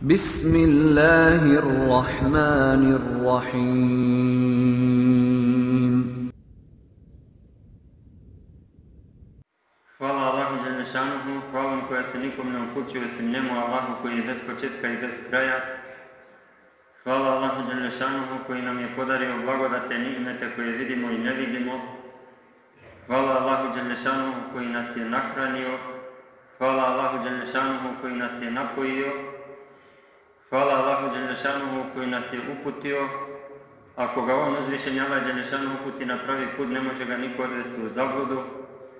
بسم الله الرحمن الرحيم. Hvala Allahu Đelešanuhu, hvalom koja se nikom ne upućuje osim njemu, Allahu koji je bez početka i bez kraja. Hvala Allahu Đelešanuhu koji nam je podario blagodate ni'mete koje vidimo i ne vidimo. Hvala Allahu Đelešanuhu koji nas je nahranio. Hvala Allahu Đelešanuhu koji nas je napojio. Hvala Allahu Đelešanuhu koji nas je uputio. Ako ga on uzvišeni Allah Đelešanuhu uputi na pravi put, ne može ga niko odvesti u zabludu.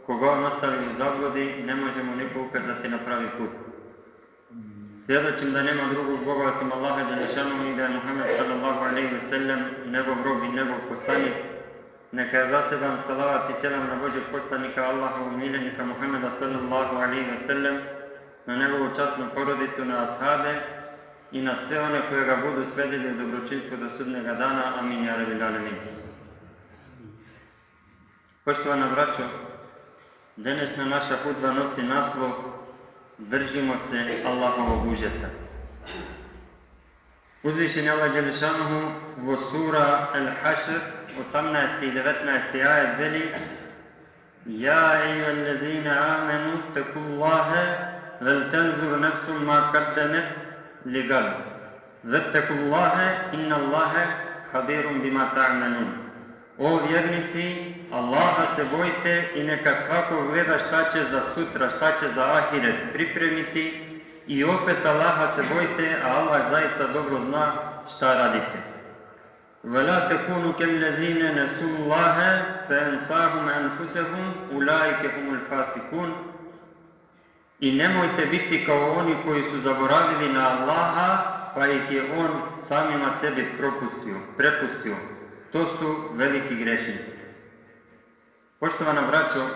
Koga on ostavi u zabludi, ne može mu niko ukazati na pravi put. Svjedočim da nema drugog Boga osim Allaha Đelešanuhu i da je Muhammed sallallahu alaihi ve sellem njegov rob i njegov poslanik. Neka je zaseban salavat i selam na Božeg poslanika Allahovog miljenika Muhammeda sallallahu alaihi ve sellem, na njegovu časnu porodicu, na ashabe i na sve one koje ga budu sledili u dobročinstvu do sudnjega dana. Amin ja rabbil alemin. Poštovana braćo, današnja naša hudba nosi naslov Držimo se Allahovog užeta. Uzvišeni Allah Đelešanuhu u sura Al-Hašr 18. i 19. ajet veli: Ja ejuhallazina amenu takullaha vel tanzur nafsum ma qaddamat ligad vettakullaha innallaha khabirum bima ta'malun. O vjernici, Allaha se bojte i neka svako gleda šta će za sutra, šta će za ahiret pripremiti, i opet Allaha se bojte, a Allah zaista dobro zna šta radite. وَلَا تَكُونُوا كَالَّذِينَ نَسُوا اللَّهَ فَأَنْسَاهُمْ أَنْفُسَهُمْ أُولَٰئِكَ هُمُ الْفَاسِقُونَ. I nemojte biti kao oni koji su zaboravili na Allaha, pa ih je On samima sebi prepustio. To su veliki grešnici. Poštovana braćo,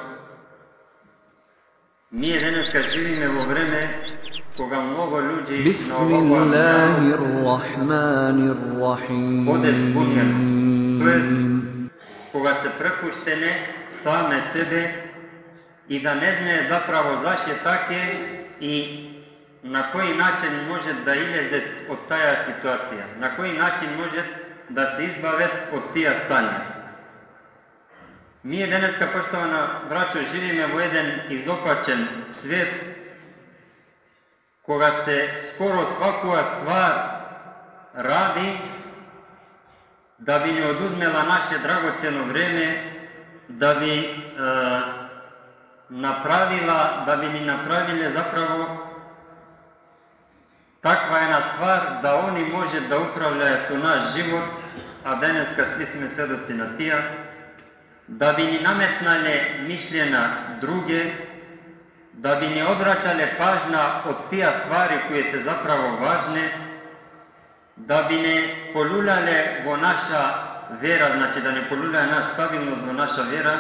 mi danas kad živimo u vreme koga mnogo ljudi na ovom ode zbunjeno, to jest koga se prepuštene same sebe i da ne zna zapravo zašto je take i na koji način može da ileze od taja situacija, na koji način može da se izbave od tija stanja. Mi danas, poštovana braćo, živimo u jedan izopačen svijet koga se skoro svakoja stvar radi da bi ne oduzmela naše dragocjeno vreme, da bi napravile zapravo takva jedna stvar da oni može da upravljaju su naš život, a danas kad svi smo svedoci na tija, da bi ni nametnale mišljena druge, da bi ni odvraćale pažnja od tija stvari koje se zapravo važne, da bi ne poluljale vo naša vera, znači da ne poluljale naš stabilnost vo naša vera,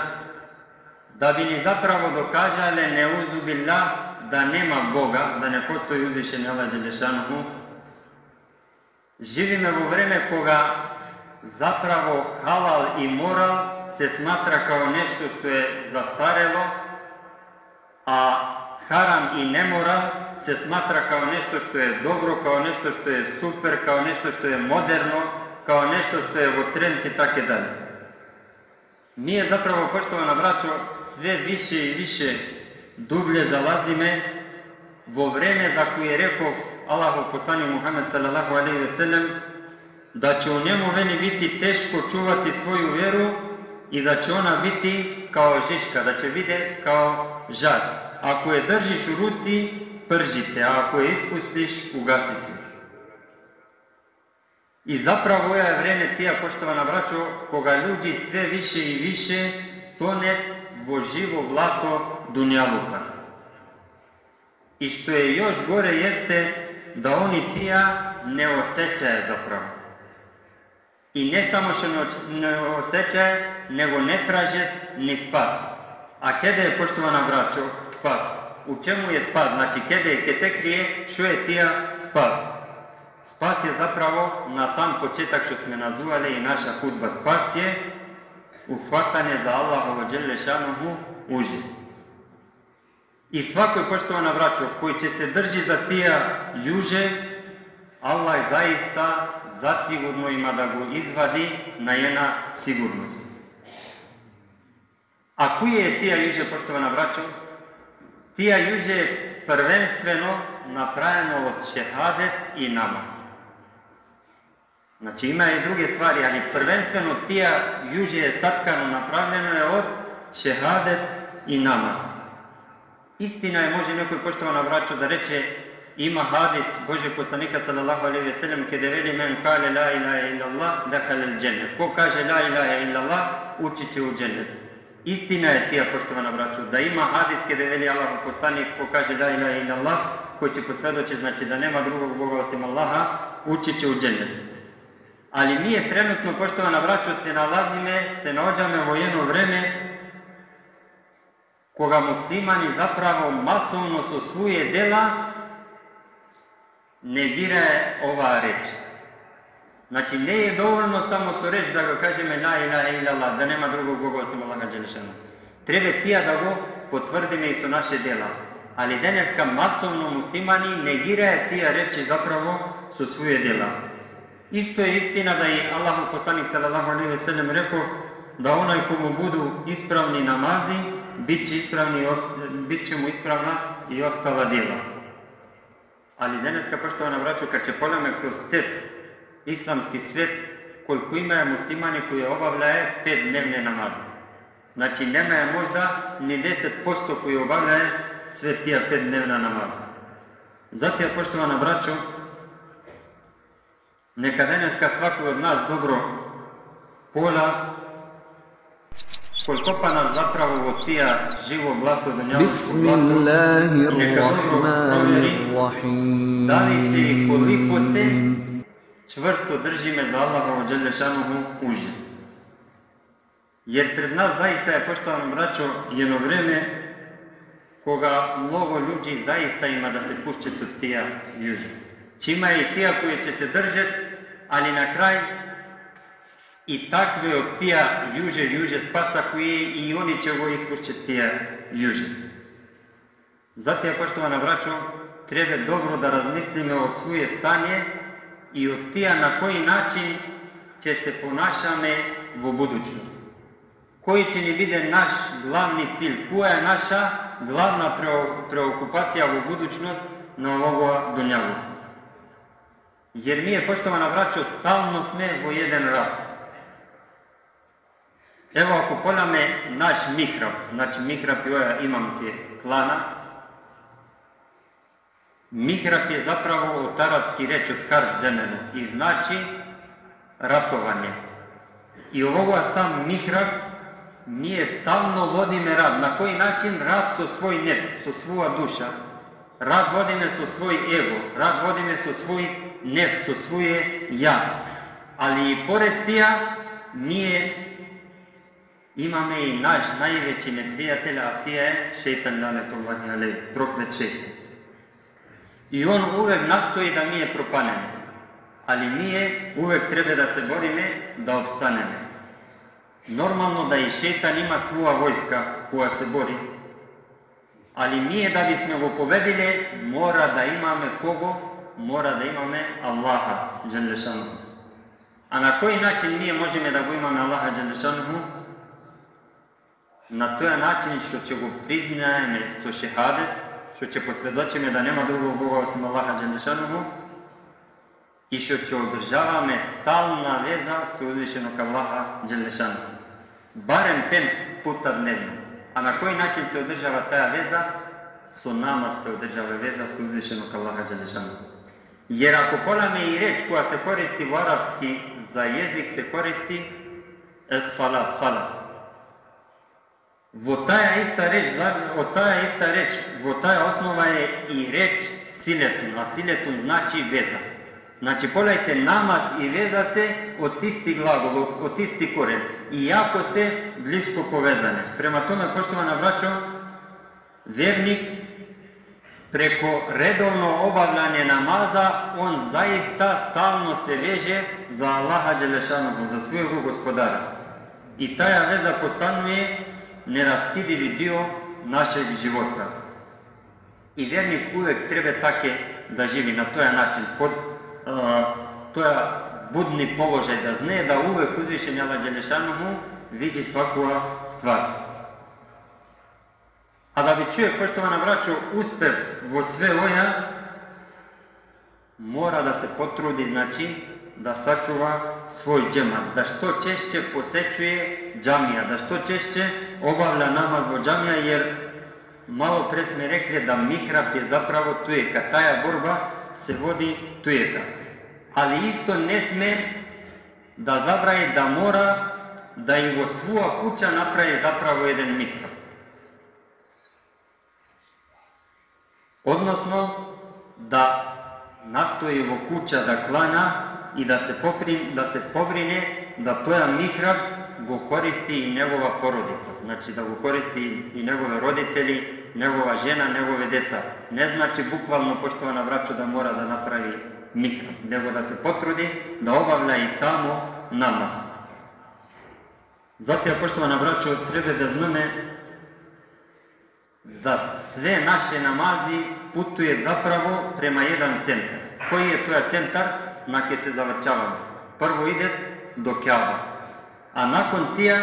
da bi ni zapravo dokažale neuzu billah da nema Boga, da ne postoji uzvišeni Allah Đelešanuhu. Živimo u vreme koga zapravo halal i moral se smatra kao nešto što je zastarelo, a haram i nemoral se smatra kao nešto što je dobro, kao nešto što je super, kao nešto što je moderno, kao nešto što je u trend i tako dalje. Mi je zapravo, poštovana braćo, sve više i više dublje zalazime vo vreme za koje je rekao Allahov poslanik Muhammed sallallahu alaihi ve sellem da će u njemu veli biti teško čuvati svoju vjeru i da će ona biti kao žiška, da će biti kao žar. Ako je držiš u ruci, pržite, a ako je ispustiš, ugasi se. I zapravo ovo je vreme tija, poštovana braćo, koga ljudi sve više i više tone vo živo blato dunjaluka. I što je još gore jeste da oni tija ne osjećaju zapravo. I ne samo što ne osjećaju, nego ne traže ni spas. A kada je, poštovana braćo, spas? U čemu je spas? Znači, kada se krije, što je tija spas? Spas je zapravo, na sam početak što smo nazuvali i naša hudba, spas je uhvatanje za Allahovo Đelešanuhu uži. I svakoj, poštovana braćo, koji će se drži za tija juže, Allah zaista zasigurno ima da go izvadi na jedna sigurnost. A koje je tija juže, poštovana braćo? Tija juže je prvenstveno napravljeno od šehadet i namaz. Znači ima i druge stvari, ali prvenstveno tija juže je satkano napravljeno je od šehadet i namaz. Istina je, može nekoj, poštovana braćo, da reče, ima hadis Božeg poslanika sallallahu alejhi ve sellem kada veli men kale la ilaha illallah dakhala al-džennet. Ko kaže la ilaha illallah ući će u džennet. Istina je tija, poštovana braćo, da ima hadis kada veli Allahov poslanik ko kaže la ilaha illallah, koji će posvjedočiti, znači da nema drugog Boga osim Allaha, ući će u džennet. Ali mi je trenutno, poštovana braćo, se nađame u jedno vreme koga muslimani zapravo masovno su svoje dela negira ova reč. Znači, ne je dovoljno samo su reći da ga kažeme la ilaha illallah, da nema drugog Boga osim Allaha dželešanu. Treba tija da go potvrdime i su naše dela. Ali daneska masovno muslimani negira tija reči zapravo su svoje dela. Isto je istina da je Allahov poslanik sallallahu alejhi ve sellem rekao da onaj komu budu ispravni namazi, bit će mu ispravna i ostala djela. Ali daneska, poštovana braćo, kad će pogledamo kroz cef islamski svijet, koliko imaju muslimani koji obavljaju 5 dnevne namaze. Znači, nema je možda ni 10% koji obavljaju sve tija 5 dnevna namaza. Zato je, poštovana braćo, neka daneska svako od nas dobro pola koliko pa nas zapravo od tija živo blato, dunjavučko blato, i neka dobro provjeri da li se i koliko se čvrsto držime za Allahovo dželešanuhu uže. Jer pred nas zaista je, poštovano braćo, jedno vreme koga mnogo ljudi zaista ima da se pušće od tija juže. Čima je i tija koje će se držati, ali na kraj i takve od tija juže spasa koje i oni će go ispušćati tija juže. Zato je, poštovana braćo, treba dobro da razmislimo od svoje stanje i od tija na koji način će se ponašame u budućnosti. Koji će ni biti naš glavni cilj, koja je naša glavna preokupacija u budućnost na ovoga dunjavuka. Jer mi je, poštovana braćo, stalno sme u jedan rat. Evo, ako pogledame naš mihrab, znači mihrab je ova imamke klana, mihrab je zapravo od arapski reč od harb zemenu i znači ratovanje. I ovoga sam mihrab nije stalno vodime rad. Na koji način? Rad su svoj nefs, su svoja duša. Rad vodime su svoj ego, rad vodime su svoj nefs, su svoje ja. Ali i pored tija imame i naš najveći neprijatelj, a tija je šeitan lanetullahi alejhi, proklet šeitan. I on uvek nastoji da mi je propaneme, ali mi uvek treba da se borime, da opstaneme. Normalno da i šeitan ima svoja vojska koja se bori, ali mi da bismo go pobedili, mora da imame kogo? Mora da imame Allaha dželešanuhu. A na koji način mi možemo da go imame Allaha dželešanuhu? Na taj način što će go priznajeme su šehadet, što će posvjedočime da nema drugog Boga osim Allaha dželešanuhu i što će održavame stalna veza s uzvišenog Allaha dželešanuhu. Barem 5 puta dnevno. A na koji način se održava ta veza? Su nama se održava veza s uzvišenog Allaha dželešanuhu. Jer ako pogledame i reč koja se koristi u arapski za jezik se koristi es-sala, sala. Taja ista reč, taja osnova je i reč siletun, a siletun znači veza. Znači, pogledajte, namaz i veza se od isti glagol, od isti koren i jako se blisko povezane. Prema tome, poštovana braćo, vjernik preko redovno obavljanje namaza, on zaista stalno se veže za Allaha dželešanuhu, za svojeg gospodara. I taja veza postanuje neraskidivi dio našeg života. I vjernik uvek treba take da živi na taj način, pod тоја будни положај, да знае да увек uzvišeni Allah Đelešanuhu vidi svakua stvar. A da bi čovjek, poštovana braćo, uspev vo sve oja, mora da se potrudi, znači, da sačuva svoj džemat, da što češće posećuje džamija, da što češće obavlja namaz vo džamija, jer malo pre smo rekli da mihrab je zapravo tujeka, taja borba se vodi tujeka. Ali isto ne sme da zabraje da mora da i vo svoja kuća napravi zapravo jedan mihrab. Odnosno, da nastoji vo kuća da klanja i da se pobrine da toja mihrab go koristi i njegova porodica. Znači da go koristi i njegove roditelji, njegova žena, njegove deca. Ne znači bukvalno, poštovana braćo, da mora da napravi mihrab, nego da se potrudi da obavlja i tamo namaz. Zato, poštovana braćo, treba da zname da sve naše namazi putuje zapravo prema jedan centar. Koji je toja centar? Na ke se zavrćavamo. Prvo ide do Kjaba, a nakon tija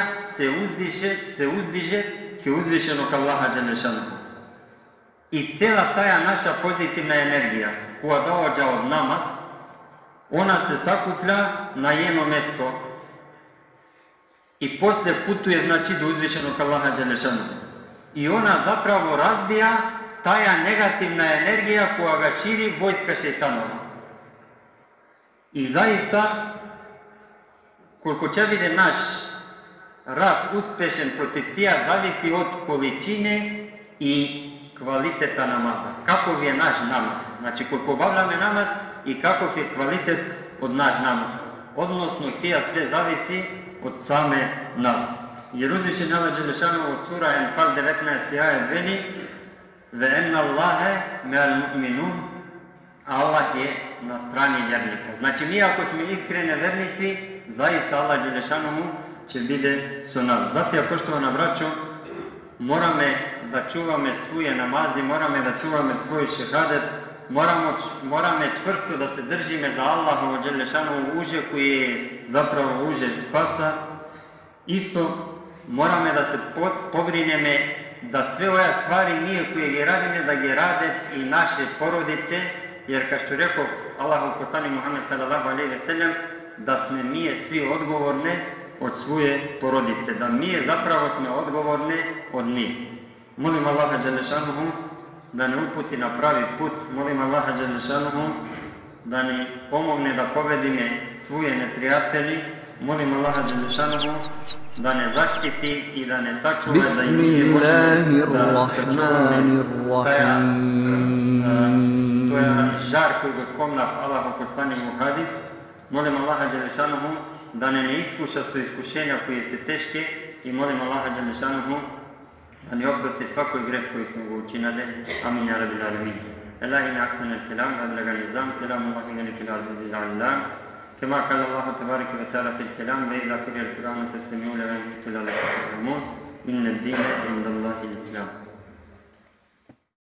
se uzdiže ke uzvišenog Allaha Đelešanuhu. I cela taja naša pozitivna energija koja dođa od namaz, ona se sakuplja na jedno mesto i posle putuje, znači, do uzvišenog Allaha Đelešanuhu. I ona zapravo razbija taja negativna energija koja ga širi vojska šeitanova. I zaista, koliko će biti naš rat uspešen protiv tija, zavisi od količine i kvaliteta namaza. Kakov je naš namaz? Znači, koliko obavljamo namaz i kakov je kvalitet od naš namaz. Odnosno, tija sve zavisi od same nas. Jer uzvišeni Allah Đelešanuhu u sura Enfal 19. ajet veli: Ve enna Allahe me'al mu'minun, Allah je na strani vjernika. Znači, mi ako smo iskrene vernici, zaista Allah Đelešanuhu će biti su nas. Zato, poštovana braćo, moramo da čuvame svoje namazi, moramo da čuvame svoj šehadet, moramo čvrsto da se držime za Allahovo Đelešanuhu uže koji je zapravo uže spasa. Isto moramo da se pobrineme da sve ove stvari nije koje ga radime, da ga rade i naše porodice, jer kao što rekao Allahov poslanik Muhammed sallallahu alejhi ve sellem, da sme mi svi odgovorne od svoje porodice, da mi zapravo sme odgovorne od njih. Molim Allaha Đelešanuhu da ne uputi na pravi put, molim Allaha Đelešanuhu da ne pomogne da pobedime svoje neprijatelji, molim Allaha Đelešanuhu da ne zaštiti i da ne sačuva, da im nije možemo da sačuvame toja žar koji go spomnav Allahov poslanik u hadis. Molim Allaha Đelešanuhu da ne iskuša su iskušenja koje su teške i molim Allaha Đelešanuhu da ne oprosti svakoj greh koji smo go učinali. Amin ya rabbil alamin. Elahine ahsanel kelam, ablaga nizam, kelamullahi melikil azizil allam. كما قال الله تبارك وتعالى في الكلام وإذا قرئ القرآن فاستمعوا له وانصتوا لعلكم ترحمون إن الدين عند الله الإسلام.